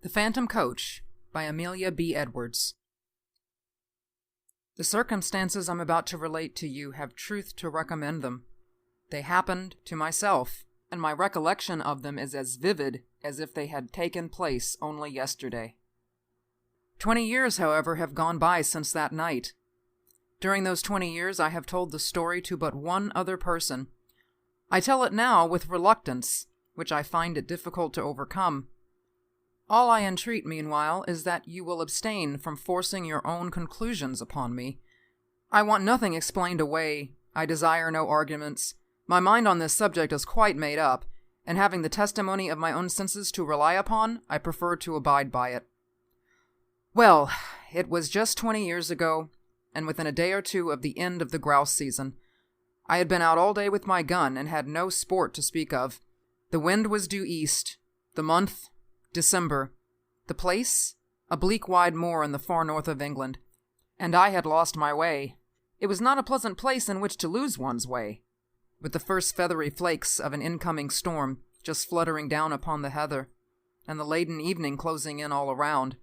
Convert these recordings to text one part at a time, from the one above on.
The Phantom Coach by Amelia B. Edwards. The circumstances I'm about to relate to you have truth to recommend them. They happened to myself, and my recollection of them is as vivid as if they had taken place only yesterday. 20 years, however, have gone by since that night. During those 20 years, I have told the story to but one other person. I tell it now with reluctance, which I find it difficult to overcome. All I entreat, meanwhile, is that you will abstain from forcing your own conclusions upon me. I want nothing explained away. I desire no arguments. My mind on this subject is quite made up, and having the testimony of my own senses to rely upon, I prefer to abide by it. Well, it was just 20 years ago, and within a day or two of the end of the grouse season. I had been out all day with my gun and had no sport to speak of. The wind was due east. The month, December. The place, a bleak wide moor in the far north of England. And I had lost my way. It was not a pleasant place in which to lose one's way, with the first feathery flakes of an incoming storm just fluttering down upon the heather, and the laden evening closing in all around.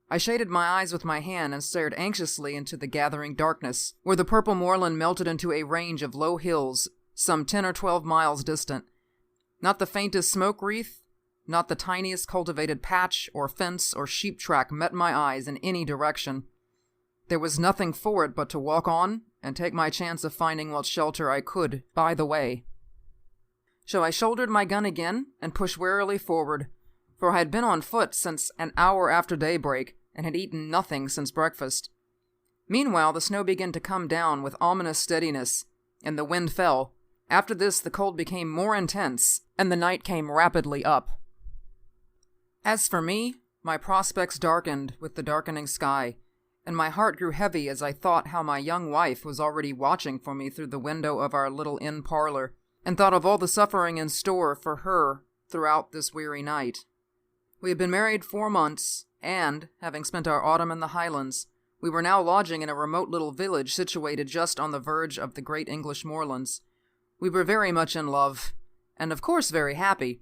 I shaded my eyes with my hand and stared anxiously into the gathering darkness, where the purple moorland melted into a range of low hills some 10 or 12 miles distant. Not the faintest smoke wreath, not the tiniest cultivated patch or fence or sheep track met my eyes in any direction. There was nothing for it but to walk on and take my chance of finding what shelter I could by the way. So I shouldered my gun again and pushed warily forward, for I had been on foot since an hour after daybreak and had eaten nothing since breakfast. Meanwhile, the snow began to come down with ominous steadiness, and the wind fell. After this, the cold became more intense, and the night came rapidly up. As for me, my prospects darkened with the darkening sky, and my heart grew heavy as I thought how my young wife was already watching for me through the window of our little inn parlor, and thought of all the suffering in store for her throughout this weary night. We had been married 4 months, and, having spent our autumn in the Highlands, we were now lodging in a remote little village situated just on the verge of the great English moorlands. We were very much in love, and of course very happy.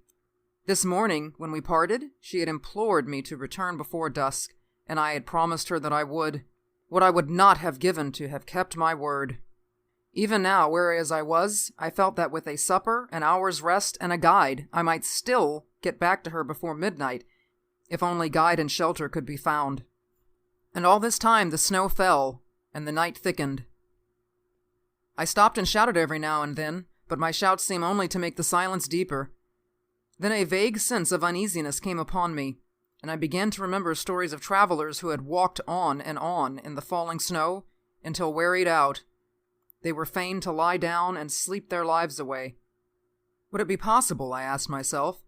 This morning, when we parted, she had implored me to return before dusk, and I had promised her that I would. What I would not have given to have kept my word. Even now, weary as I was, I felt that with a supper, an hour's rest, and a guide, I might still get back to her before midnight, if only guide and shelter could be found. And all this time the snow fell, and the night thickened. I stopped and shouted every now and then, but my shouts seemed only to make the silence deeper. Then a vague sense of uneasiness came upon me, and I began to remember stories of travelers who had walked on in the falling snow until wearied out, they were fain to lie down and sleep their lives away. Would it be possible, I asked myself,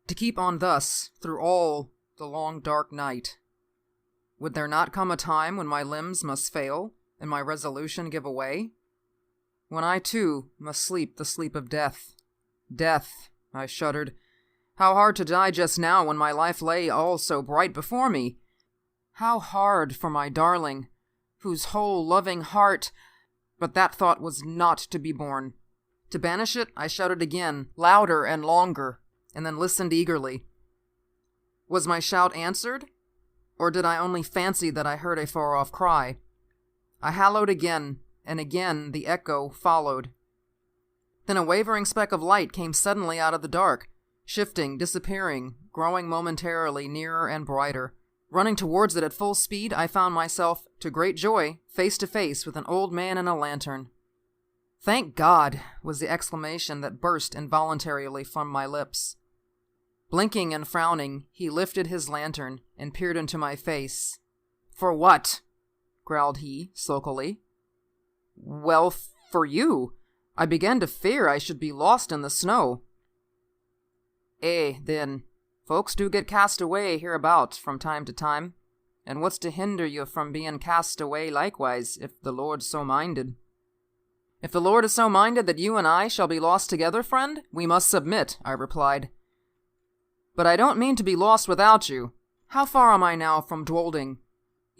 to keep on thus through all the long dark night? Would there not come a time when my limbs must fail and my resolution give away? When I, too, must sleep the sleep of death. Death, I shuddered. How hard to die just now when my life lay all so bright before me. How hard for my darling, whose whole loving heart... But that thought was not to be borne. To banish it, I shouted again, louder and longer, and then listened eagerly. Was my shout answered? Or did I only fancy that I heard a far-off cry? I hallooed again, and again the echo followed. Then a wavering speck of light came suddenly out of the dark, shifting, disappearing, growing momentarily nearer and brighter. Running towards it at full speed, I found myself, to great joy, face to face with an old man and a lantern. "Thank God!" was the exclamation that burst involuntarily from my lips. Blinking and frowning, he lifted his lantern and peered into my face. "For what?" growled he, sulkily. "Well, for you. I began to fear I should be lost in the snow." Then, folks do get cast away hereabout from time to time, and what's to hinder you from being cast away likewise, if the Lord's so minded? "If the Lord is so minded that you and I shall be lost together, friend, we must submit," I replied. "But I don't mean to be lost without you. How far am I now from Dwolding?"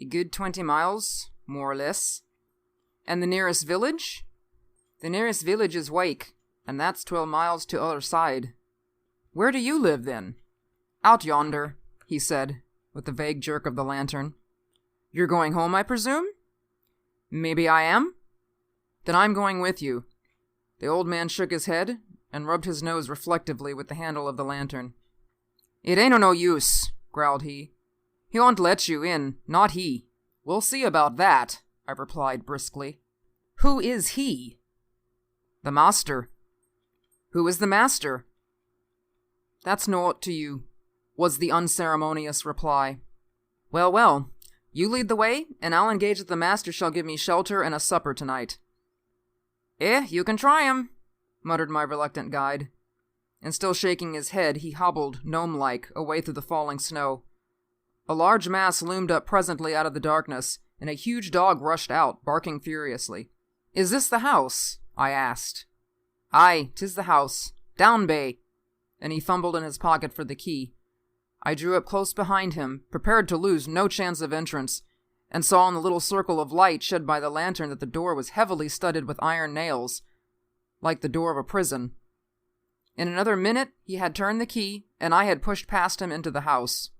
"A good 20 miles, more or less." "And the nearest village?" "The nearest village is Wake, and that's 12 miles to other side." "Where do you live, then?" "Out yonder, he said, with a vague jerk of the lantern. "You're going home, I presume?" "Maybe I am." "Then I'm going with you." The old man shook his head and rubbed his nose reflectively with the handle of the lantern. "It ain't o' no use," growled he. "He won't let you in, not he." "We'll see about that," I replied briskly. "Who is he?" "The master." "Who is the master?" "That's naught to you," was the unceremonious reply. "Well, well, you lead the way, and I'll engage that the master shall give me shelter and a supper tonight." You can try 'em," muttered my reluctant guide. And still shaking his head, he hobbled, gnome-like, away through the falling snow. A large mass loomed up presently out of the darkness, and a huge dog rushed out, barking furiously. "Is this the house?" I asked. "Aye, 'tis the house. Down, bay!" And he fumbled in his pocket for the key. I drew up close behind him, prepared to lose no chance of entrance, and saw in the little circle of light shed by the lantern that the door was heavily studded with iron nails, like the door of a prison. In another minute he had turned the key, and I had pushed past him into the house.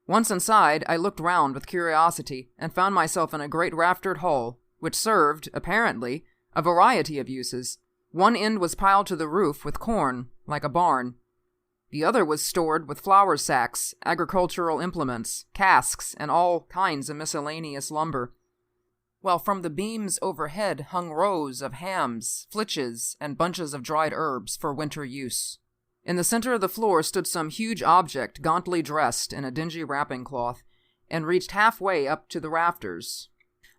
Once inside, I looked round with curiosity, and found myself in a great raftered hall, which served, apparently, a variety of uses. One end was piled to the roof with corn, like a barn. The other was stored with flour sacks, agricultural implements, casks, and all kinds of miscellaneous lumber, while from the beams overhead hung rows of hams, flitches, and bunches of dried herbs for winter use. In the center of the floor stood some huge object gauntly dressed in a dingy wrapping cloth, and reached halfway up to the rafters.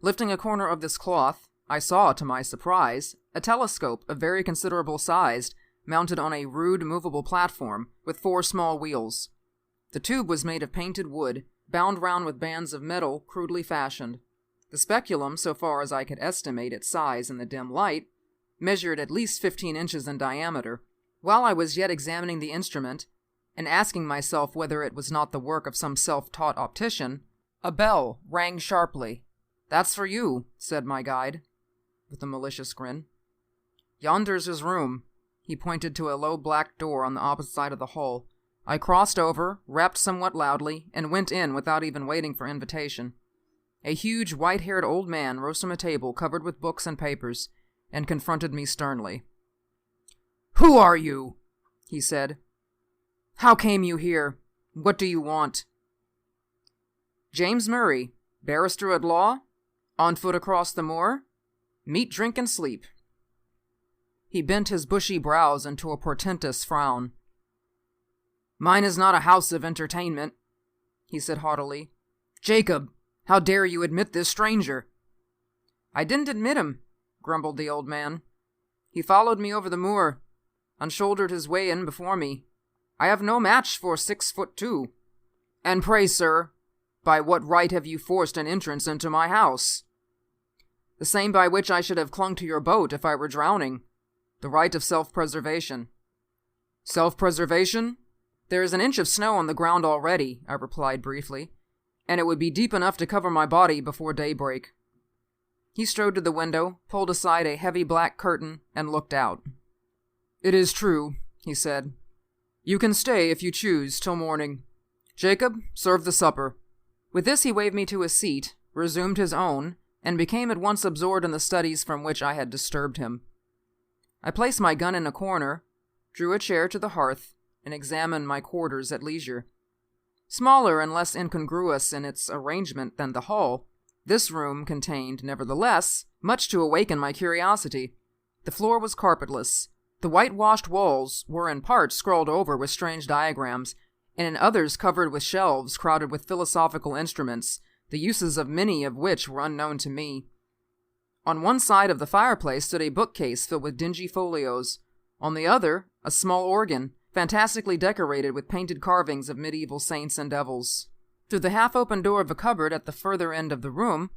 Lifting a corner of this cloth, I saw, to my surprise, a telescope of very considerable size, mounted on a rude movable platform with 4 small wheels. The tube was made of painted wood, bound round with bands of metal crudely fashioned. The speculum, so far as I could estimate its size in the dim light, measured at least 15 inches in diameter. While I was yet examining the instrument, and asking myself whether it was not the work of some self-taught optician, a bell rang sharply. "That's for you," said my guide, with a malicious grin. "Yonder's his room." He pointed to a low black door on the opposite side of the hall. I crossed over, rapped somewhat loudly, and went in without even waiting for invitation. A huge, white-haired old man rose from a table covered with books and papers, and confronted me sternly. "Who are you?" he said. "How came you here? What do you want?" "James Murray, barrister at law, on foot across the moor, meat, drink, and sleep." He bent his bushy brows into a portentous frown. "Mine is not a house of entertainment," he said haughtily. "Jacob, how dare you admit this stranger?" "I didn't admit him," grumbled the old man. "He followed me over the moor, and shouldered his way in before me. I have no match for 6'2". "And pray, sir, by what right have you forced an entrance into my house?" "The same by which I should have clung to your boat if I were drowning. The right of self-preservation." "Self-preservation? There is an inch of snow on the ground already," I replied briefly, "and it would be deep enough to cover my body before daybreak." He strode to the window, pulled aside a heavy black curtain, and looked out. "It is true," he said. "You can stay, if you choose, till morning. Jacob, serve the supper." With this he waved me to a seat, resumed his own, and became at once absorbed in the studies from which I had disturbed him. I placed my gun in a corner, drew a chair to the hearth, and examined my quarters at leisure. Smaller and less incongruous in its arrangement than the hall, this room contained, nevertheless, much to awaken my curiosity. The floor was carpetless. The whitewashed walls were in parts scrawled over with strange diagrams, and in others covered with shelves crowded with philosophical instruments, the uses of many of which were unknown to me. On one side of the fireplace stood a bookcase filled with dingy folios. On the other, a small organ, fantastically decorated with painted carvings of medieval saints and devils. Through the half-open door of a cupboard at the further end of the room,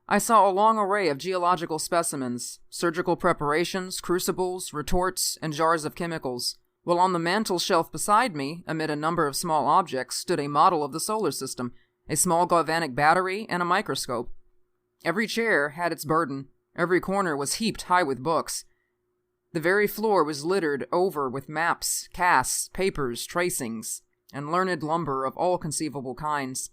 I saw a long array of geological specimens, surgical preparations, crucibles, retorts, and jars of chemicals, while on the mantel shelf beside me, amid a number of small objects, stood a model of the solar system, a small galvanic battery, and a microscope. Every chair had its burden. Every corner was heaped high with books. The very floor was littered over with maps, casts, papers, tracings. and learned lumber of all conceivable kinds.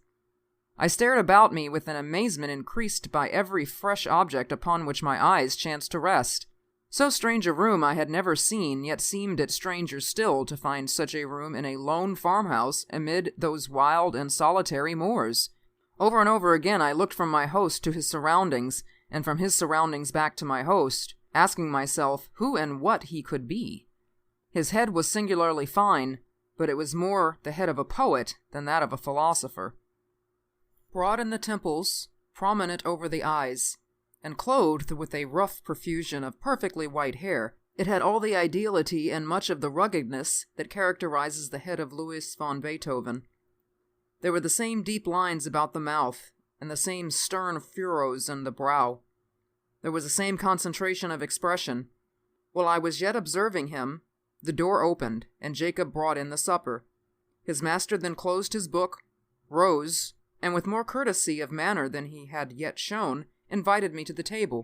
I stared about me with an amazement increased by every fresh object upon which my eyes chanced to rest. So strange a room I had never seen, yet seemed it stranger still to find such a room in a lone farmhouse amid those wild and solitary moors. Over and over again I looked from my host to his surroundings, and from his surroundings back to my host, asking myself who and what he could be. His head was singularly fine, but it was more the head of a poet than that of a philosopher. Broad in the temples, prominent over the eyes, and clothed with a rough profusion of perfectly white hair, it had all the ideality and much of the ruggedness that characterizes the head of Louis von Beethoven. There were the same deep lines about the mouth, and the same stern furrows in the brow. There was the same concentration of expression. While I was yet observing him, the door opened, and Jacob brought in the supper. His master then closed his book, rose, and with more courtesy of manner than he had yet shown, invited me to the table.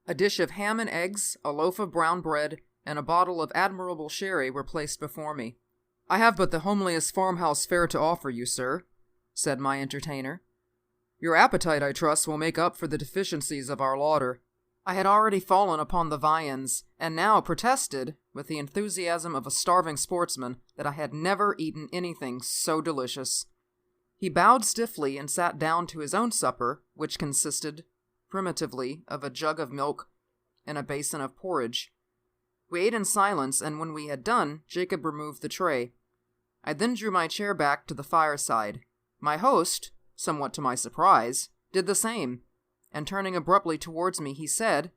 A dish of ham and eggs, a loaf of brown bread, and a bottle of admirable sherry were placed before me. "I have but the homeliest farmhouse fare to offer you, sir," said my entertainer. "Your appetite, I trust, will make up for the deficiencies of our larder." I had already fallen upon the viands, and now protested, with the enthusiasm of a starving sportsman, that I had never eaten anything so delicious. He bowed stiffly and sat down to his own supper, which consisted, primitively, of a jug of milk and a basin of porridge. We ate in silence, and when we had done, Jacob removed the tray. I then drew my chair back to the fireside. My host, somewhat to my surprise, did the same, and turning abruptly towards me, he said,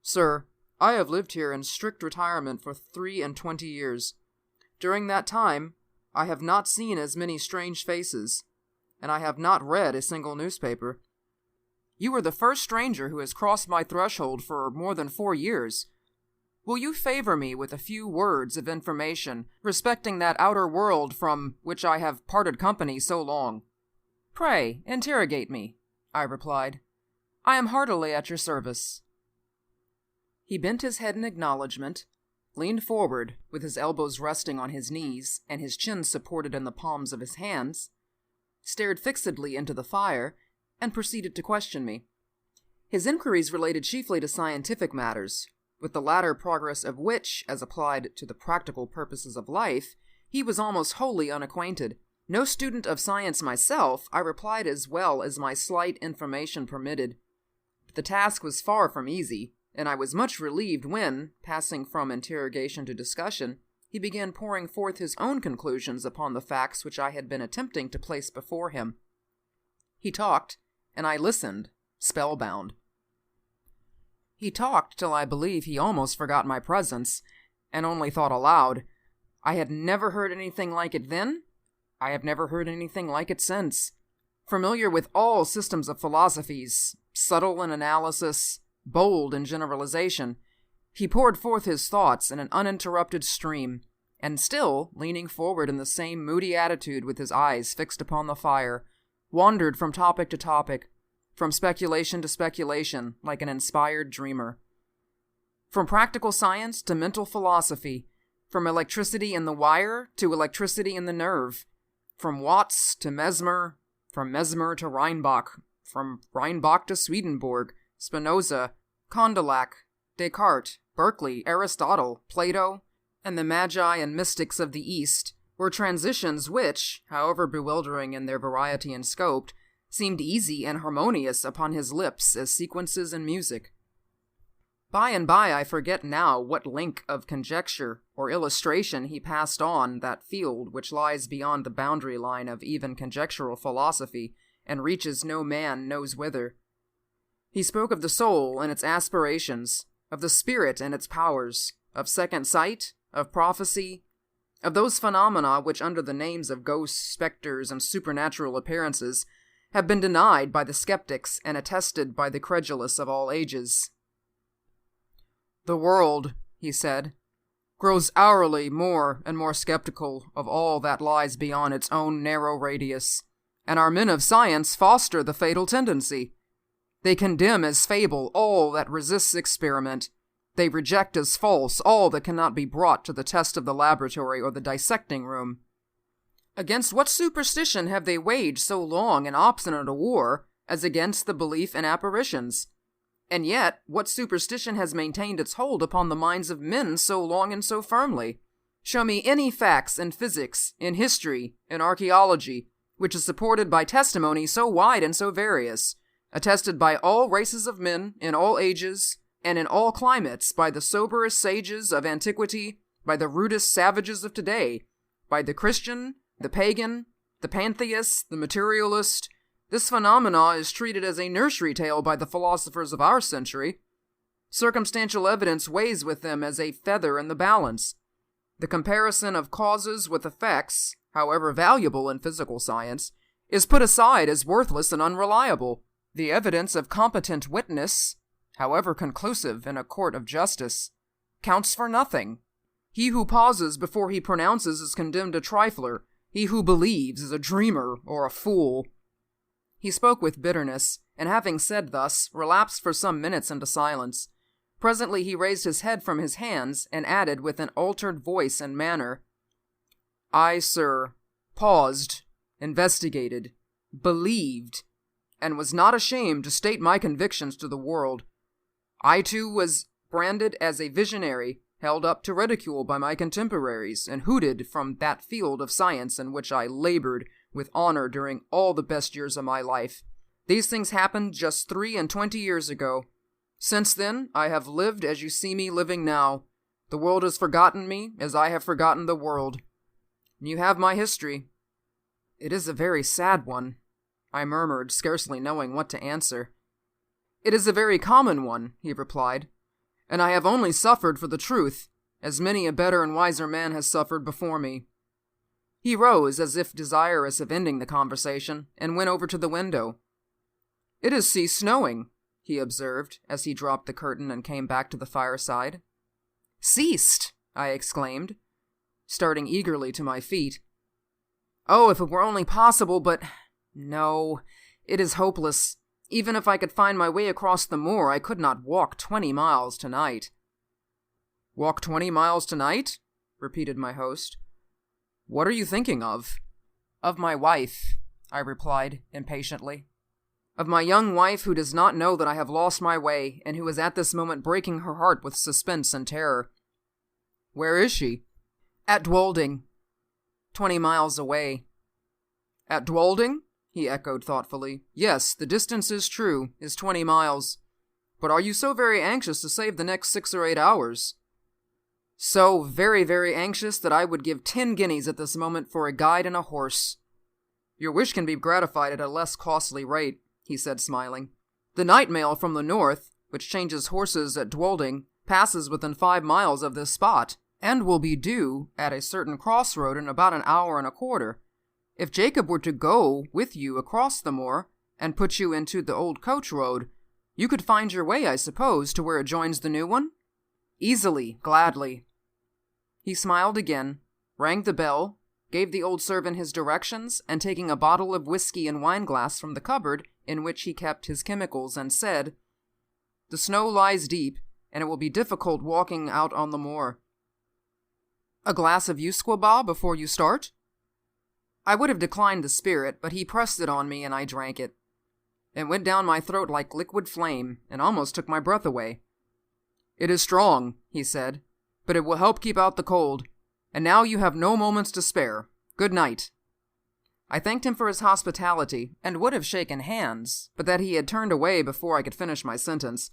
"Sir, I have lived here in strict retirement for 23 years. During that time, I have not seen as many strange faces, and I have not read a single newspaper. You are the first stranger who has crossed my threshold for more than 4 years. Will you favor me with a few words of information respecting that outer world from which I have parted company so long?" "Pray, interrogate me," I replied. "I am heartily at your service." He bent his head in acknowledgment, leaned forward, with his elbows resting on his knees and his chin supported in the palms of his hands, stared fixedly into the fire, and proceeded to question me. His inquiries related chiefly to scientific matters, with the latter progress of which, as applied to the practical purposes of life, he was almost wholly unacquainted. No student of science myself, I replied as well as my slight information permitted. But the task was far from easy, and I was much relieved when, passing from interrogation to discussion, he began pouring forth his own conclusions upon the facts which I had been attempting to place before him. He talked, and I listened, spellbound. He talked till I believe he almost forgot my presence, and only thought aloud, "I had never heard anything like it then. I have never heard anything like it since." Familiar with all systems of philosophies, subtle in analysis, bold in generalization, he poured forth his thoughts in an uninterrupted stream, and still, leaning forward in the same moody attitude with his eyes fixed upon the fire, wandered from topic to topic, from speculation to speculation, like an inspired dreamer. From practical science to mental philosophy, from electricity in the wire to electricity in the nerve, from Watts to Mesmer, from Mesmer to Reinbach, from Reinbach to Swedenborg, Spinoza, Condillac, Descartes, Berkeley, Aristotle, Plato, and the Magi and mystics of the East were transitions which, however bewildering in their variety and scope, seemed easy and harmonious upon his lips as sequences in music. By and by I forget now what link of conjecture or illustration he passed on that field which lies beyond the boundary line of even conjectural philosophy and reaches no man knows whither. He spoke of the soul and its aspirations, of the spirit and its powers, of second sight, of prophecy, of those phenomena which under the names of ghosts, specters, and supernatural appearances have been denied by the skeptics and attested by the credulous of all ages. "The world," he said, "grows hourly more and more skeptical of all that lies beyond its own narrow radius, and our men of science foster the fatal tendency. They condemn as fable all that resists experiment. They reject as false all that cannot be brought to the test of the laboratory or the dissecting room. Against what superstition have they waged so long and obstinate a war as against the belief in apparitions? And yet, what superstition has maintained its hold upon the minds of men so long and so firmly? Show me any facts in physics, in history, in archaeology, which is supported by testimony so wide and so various, attested by all races of men, in all ages, and in all climates, by the soberest sages of antiquity, by the rudest savages of today, by the Christian, the pagan, the pantheist, the materialist. This phenomena is treated as a nursery tale by the philosophers of our century. Circumstantial evidence weighs with them as a feather in the balance. The comparison of causes with effects, however valuable in physical science, is put aside as worthless and unreliable. The evidence of competent witness, however conclusive in a court of justice, counts for nothing. He who pauses before he pronounces is condemned a trifler. He who believes is a dreamer or a fool. He spoke with bitterness, and having said thus, relapsed for some minutes into silence. Presently he raised his head from his hands, and added with an altered voice and manner, "I, sir, paused, investigated, believed, and was not ashamed to state my convictions to the world. I, too, was branded as a visionary, held up to ridicule by my contemporaries, and hooted from that field of science in which I labored with honor during all the best years of my life. These things happened just 23 years ago. Since then, I have lived as you see me living now. The world has forgotten me, as I have forgotten the world. You have my history." "It is a very sad one," I murmured, scarcely knowing what to answer. "It is a very common one," he replied, "and I have only suffered for the truth, as many a better and wiser man has suffered before me." He rose, as if desirous of ending the conversation, and went over to the window. "It has ceased snowing," he observed, as he dropped the curtain and came back to the fireside. "Ceased!" I exclaimed, starting eagerly to my feet. "Oh, if it were only possible, but no, it is hopeless. Even if I could find my way across the moor, I could not walk 20 miles tonight." "Walk 20 miles tonight?" repeated my host. "What are you thinking of?" "Of my wife," I replied impatiently. "Of my young wife who does not know that I have lost my way, and who is at this moment breaking her heart with suspense and terror." "Where is she?" "At Dwolding, 20 miles away." "At Dwolding?" he echoed thoughtfully. "Yes, the distance is true, is 20 miles. But are you so very anxious to save the next 6 or 8 hours?" "So very, very anxious that I would give 10 guineas at this moment for a guide and a horse." "Your wish can be gratified at a less costly rate," he said, smiling. "The night mail from the north, which changes horses at Dwolding, passes within 5 miles of this spot, and will be due at a certain crossroad in about an hour and a quarter. If Jacob were to go with you across the moor, and put you into the old coach road, you could find your way, I suppose, to where it joins the new one?" "Easily, gladly." He smiled again, rang the bell, gave the old servant his directions, and taking a bottle of whiskey and wine-glass from the cupboard in which he kept his chemicals, and said, "The snow lies deep, and it will be difficult walking out on the moor. A glass of usquebaugh before you start?" I would have declined the spirit, but he pressed it on me, and I drank it. It went down my throat like liquid flame, and almost took my breath away. "It is strong," he said, "but it will help keep out the cold. And now you have no moments to spare. Good night." I thanked him for his hospitality, and would have shaken hands, but that he had turned away before I could finish my sentence.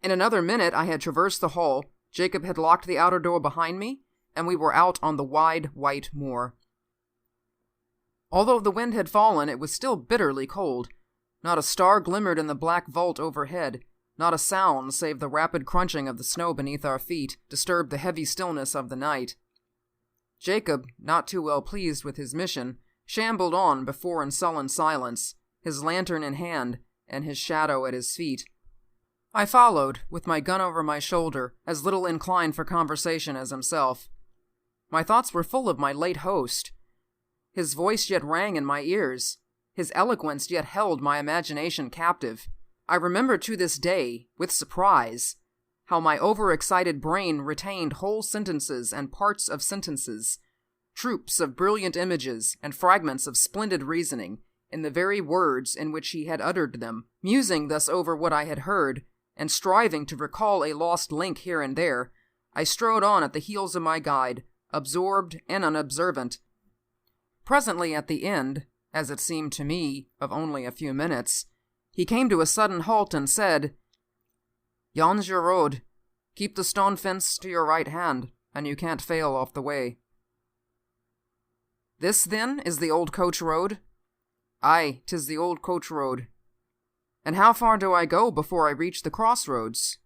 In another minute I had traversed the hall, Jacob had locked the outer door behind me, and we were out on the wide, white moor. Although the wind had fallen, it was still bitterly cold. Not a star glimmered in the black vault overhead. Not a sound, save the rapid crunching of the snow beneath our feet, disturbed the heavy stillness of the night. Jacob, not too well pleased with his mission, shambled on before in sullen silence, his lantern in hand, and his shadow at his feet. I followed, with my gun over my shoulder, as little inclined for conversation as himself. My thoughts were full of my late host. His voice yet rang in my ears. His eloquence yet held my imagination captive. I remember to this day, with surprise, how my overexcited brain retained whole sentences and parts of sentences, troops of brilliant images and fragments of splendid reasoning in the very words in which he had uttered them, musing thus over what I had heard, and striving to recall a lost link here and there, I strode on at the heels of my guide, absorbed and unobservant. Presently at the end, as it seemed to me, of only a few minutes, he came to a sudden halt and said, "Yon's your road. Keep the stone fence to your right hand, and you can't fail off the way." "This, then, is the old coach road?" "Aye, 'tis the old coach road." "And how far do I go before I reach the crossroads?"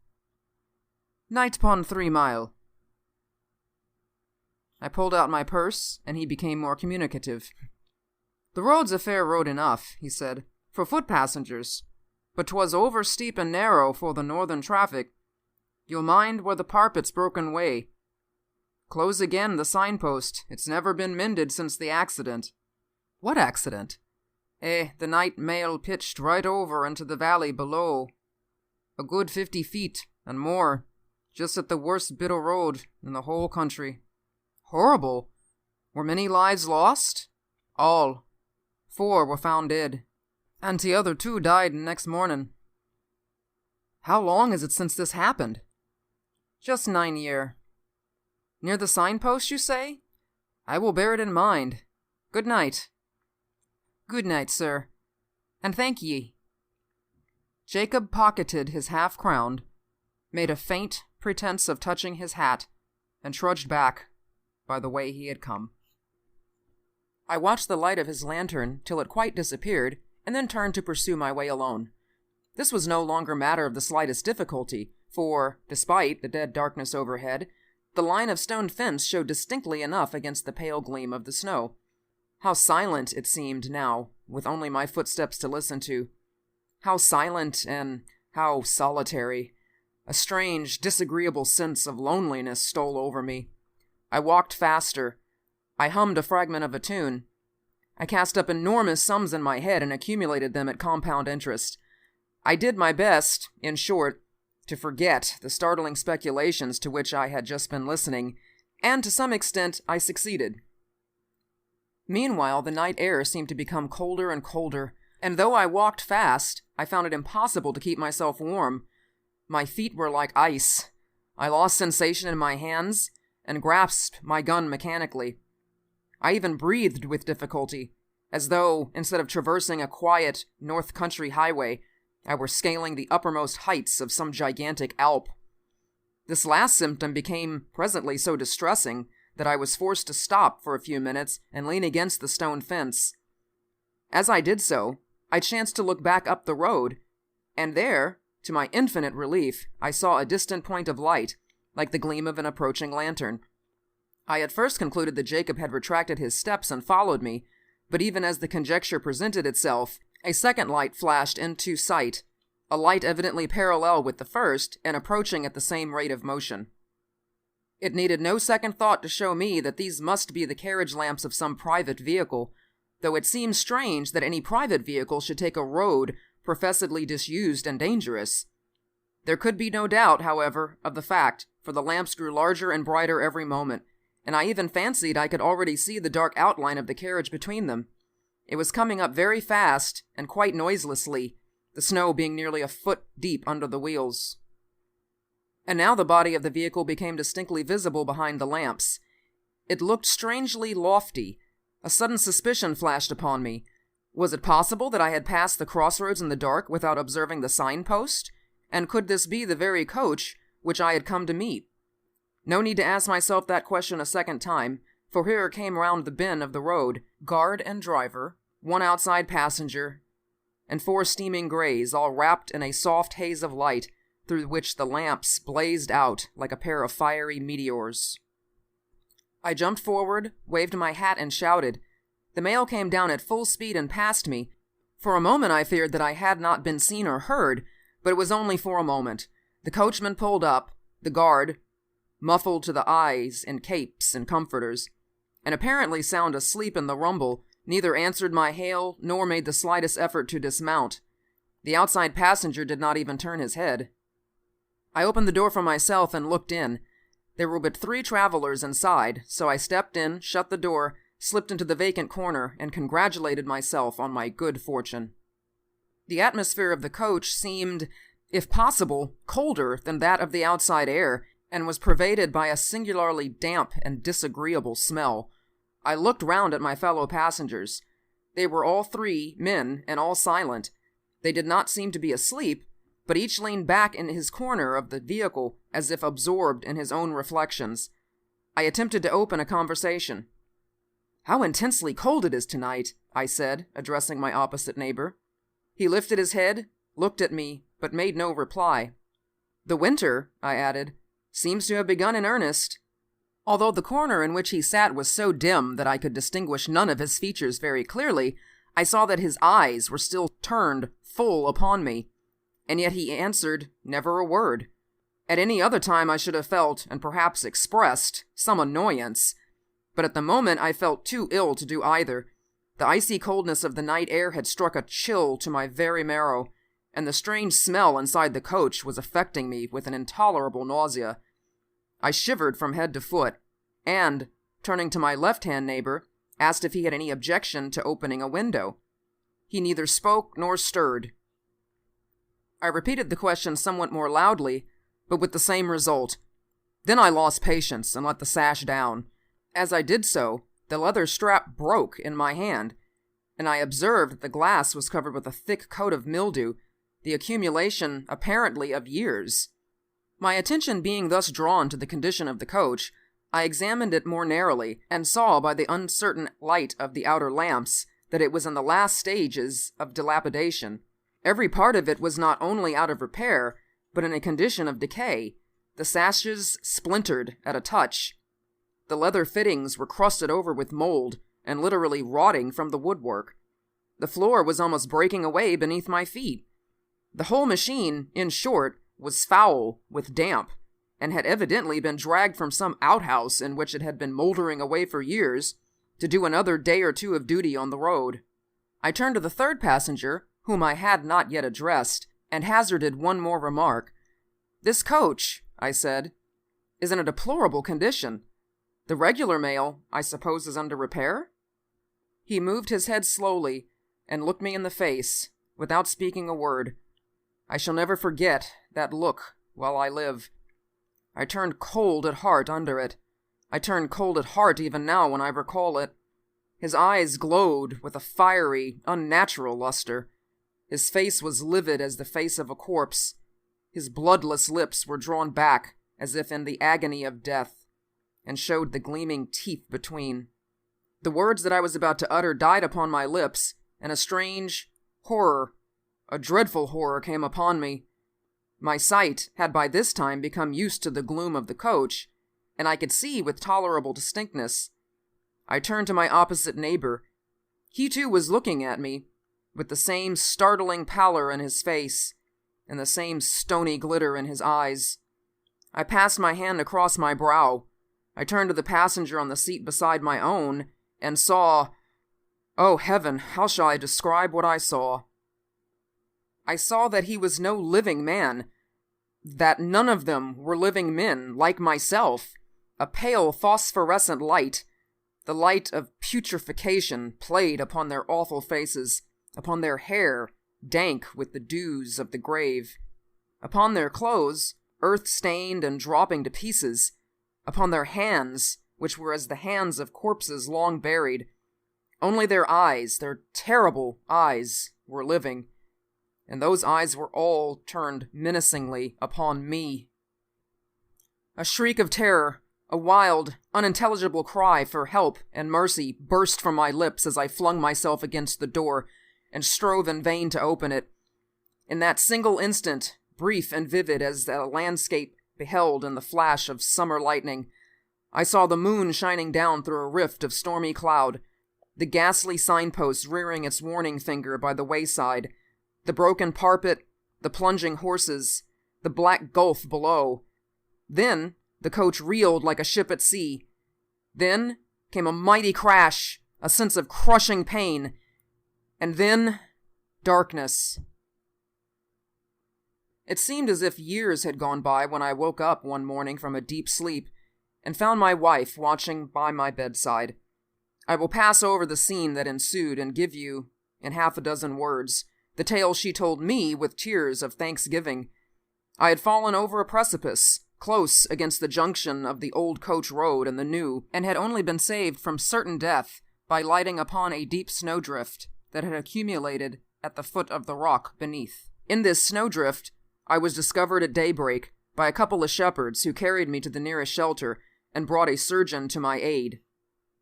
"Night upon 3 mile." I pulled out my purse, and he became more communicative. "The road's a fair road enough," he said, "for foot passengers, but 'twas over steep and narrow for the northern traffic. You'll mind where the parpet's broken way. Close again the signpost. It's never been mended since the accident." "What accident?" The night mail pitched right over into the valley below. A good 50 feet, and more, just at the worst bit o' road in the whole country." "Horrible! Were many lives lost?" "All. 4 were found dead, and the other 2 died next morning." "How long is it since this happened?" "Just 9 year." "Near the signpost, you say? I will bear it in mind. Good night." "Good night, sir, and thank ye." Jacob pocketed his half-crown, made a faint pretense of touching his hat, and trudged back by the way he had come. I watched the light of his lantern till it quite disappeared, and then turned to pursue my way alone. This was no longer matter of the slightest difficulty, for, despite the dead darkness overhead, the line of stone fence showed distinctly enough against the pale gleam of the snow. How silent it seemed now, with only my footsteps to listen to. How silent and how solitary. A strange, disagreeable sense of loneliness stole over me. I walked faster. I hummed a fragment of a tune. I cast up enormous sums in my head and accumulated them at compound interest. I did my best, in short, to forget the startling speculations to which I had just been listening, and to some extent I succeeded. Meanwhile, the night air seemed to become colder and colder, and though I walked fast, I found it impossible to keep myself warm. My feet were like ice. I lost sensation in my hands, and grasped my gun mechanically. I even breathed with difficulty, as though, instead of traversing a quiet, north country highway, I were scaling the uppermost heights of some gigantic Alp. This last symptom became presently so distressing that I was forced to stop for a few minutes and lean against the stone fence. As I did so, I chanced to look back up the road, and there, to my infinite relief, I saw a distant point of light, like the gleam of an approaching lantern. I at first concluded that Jacob had retracted his steps and followed me, but even as the conjecture presented itself, a second light flashed into sight, a light evidently parallel with the first and approaching at the same rate of motion. It needed no second thought to show me that these must be the carriage lamps of some private vehicle, though it seems strange that any private vehicle should take a road professedly disused and dangerous. There could be no doubt, however, of the fact, for the lamps grew larger and brighter every moment, and I even fancied I could already see the dark outline of the carriage between them. It was coming up very fast and quite noiselessly, the snow being nearly a foot deep under the wheels. And now the body of the vehicle became distinctly visible behind the lamps. It looked strangely lofty. A sudden suspicion flashed upon me. Was it possible that I had passed the crossroads in the dark without observing the signpost? And could this be the very coach which I had come to meet? No need to ask myself that question a second time, for here came round the bend of the road, guard and driver, 1 outside passenger, and 4 steaming greys, all wrapped in a soft haze of light, through which the lamps blazed out like a pair of fiery meteors. I jumped forward, waved my hat, and shouted. The mail came down at full speed and passed me. For a moment I feared that I had not been seen or heard, but it was only for a moment. The coachman pulled up, the guard, muffled to the eyes in capes and comforters, and apparently sound asleep in the rumble, neither answered my hail nor made the slightest effort to dismount. The outside passenger did not even turn his head. I opened the door for myself and looked in. There were but 3 travelers inside, so I stepped in, shut the door, slipped into the vacant corner, and congratulated myself on my good fortune. The atmosphere of the coach seemed, if possible, colder than that of the outside air, and was pervaded by a singularly damp and disagreeable smell. I looked round at my fellow passengers. They were all 3 men, and all silent. They did not seem to be asleep, but each leaned back in his corner of the vehicle as if absorbed in his own reflections. I attempted to open a conversation. "How intensely cold it is tonight," I said, addressing my opposite neighbor. He lifted his head, looked at me, but made no reply. "The winter," I added, "seems to have begun in earnest." Although the corner in which he sat was so dim that I could distinguish none of his features very clearly, I saw that his eyes were still turned full upon me, and yet he answered never a word. At any other time I should have felt, and perhaps expressed, some annoyance, but at the moment I felt too ill to do either. The icy coldness of the night air had struck a chill to my very marrow, and the strange smell inside the coach was affecting me with an intolerable nausea. I shivered from head to foot, and, turning to my left-hand neighbor, asked if he had any objection to opening a window. He neither spoke nor stirred. I repeated the question somewhat more loudly, but with the same result. Then I lost patience and let the sash down. As I did so, the leather strap broke in my hand, and I observed that the glass was covered with a thick coat of mildew, the accumulation, apparently, of years. My attention being thus drawn to the condition of the coach, I examined it more narrowly, and saw by the uncertain light of the outer lamps that it was in the last stages of dilapidation. Every part of it was not only out of repair, but in a condition of decay. The sashes splintered at a touch. The leather fittings were crusted over with mold, and literally rotting from the woodwork. The floor was almost breaking away beneath my feet. The whole machine, in short, was foul with damp, and had evidently been dragged from some outhouse in which it had been moldering away for years, to do another day or 2 of duty on the road. I turned to the 3rd passenger, whom I had not yet addressed, and hazarded one more remark. "This coach," I said, "is in a deplorable condition. The regular mail, I suppose, is under repair?" He moved his head slowly, and looked me in the face, without speaking a word. I shall never forget that look while I live. I turned cold at heart under it. I turn cold at heart even now when I recall it. His eyes glowed with a fiery, unnatural luster. His face was livid as the face of a corpse. His bloodless lips were drawn back as if in the agony of death, and showed the gleaming teeth between. The words that I was about to utter died upon my lips, and a strange horror, a dreadful horror, came upon me. My sight had by this time become used to the gloom of the coach, and I could see with tolerable distinctness. I turned to my opposite neighbor. He too was looking at me, with the same startling pallor in his face, and the same stony glitter in his eyes. I passed my hand across my brow. I turned to the passenger on the seat beside my own, and saw— oh, heaven, how shall I describe what I saw? I saw that he was no living man, that none of them were living men, like myself. A pale phosphorescent light, the light of putrefaction, played upon their awful faces, upon their hair, dank with the dews of the grave, upon their clothes, earth-stained and dropping to pieces, upon their hands, which were as the hands of corpses long buried. Only their eyes, their terrible eyes, were living, and those eyes were all turned menacingly upon me. A shriek of terror, a wild, unintelligible cry for help and mercy burst from my lips as I flung myself against the door and strove in vain to open it. In that single instant, brief and vivid as the landscape beheld in the flash of summer lightning, I saw the moon shining down through a rift of stormy cloud, the ghastly signpost rearing its warning finger by the wayside, the broken parapet, the plunging horses, the black gulf below. Then the coach reeled like a ship at sea. Then came a mighty crash, a sense of crushing pain, and then darkness. It seemed as if years had gone by when I woke up one morning from a deep sleep and found my wife watching by my bedside. I will pass over the scene that ensued and give you, in half a dozen words, the tale she told me with tears of thanksgiving. I had fallen over a precipice, close against the junction of the old coach road and the new, and had only been saved from certain death by lighting upon a deep snowdrift that had accumulated at the foot of the rock beneath. In this snowdrift, I was discovered at daybreak by a couple of shepherds who carried me to the nearest shelter and brought a surgeon to my aid.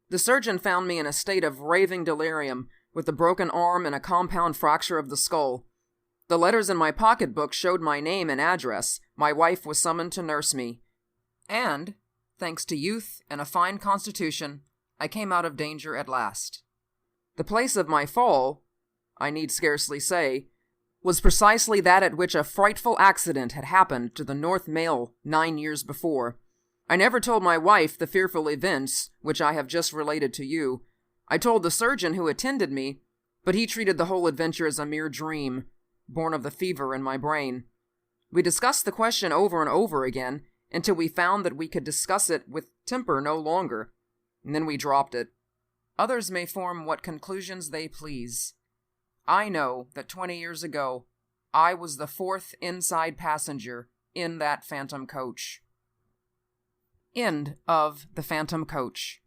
The surgeon found me in a state of raving delirium, with a broken arm and a compound fracture of the skull. The letters in my pocketbook showed my name and address. My wife was summoned to nurse me. And, thanks to youth and a fine constitution, I came out of danger at last. The place of my fall, I need scarcely say, was precisely that at which a frightful accident had happened to the North Mail 9 years before. I never told my wife the fearful events which I have just related to you. I told the surgeon who attended me, but he treated the whole adventure as a mere dream, born of the fever in my brain. We discussed the question over and over again, until we found that we could discuss it with temper no longer, and then we dropped it. Others may form what conclusions they please. I know that 20 years ago, I was the 4th inside passenger in that phantom coach. End of The Phantom Coach.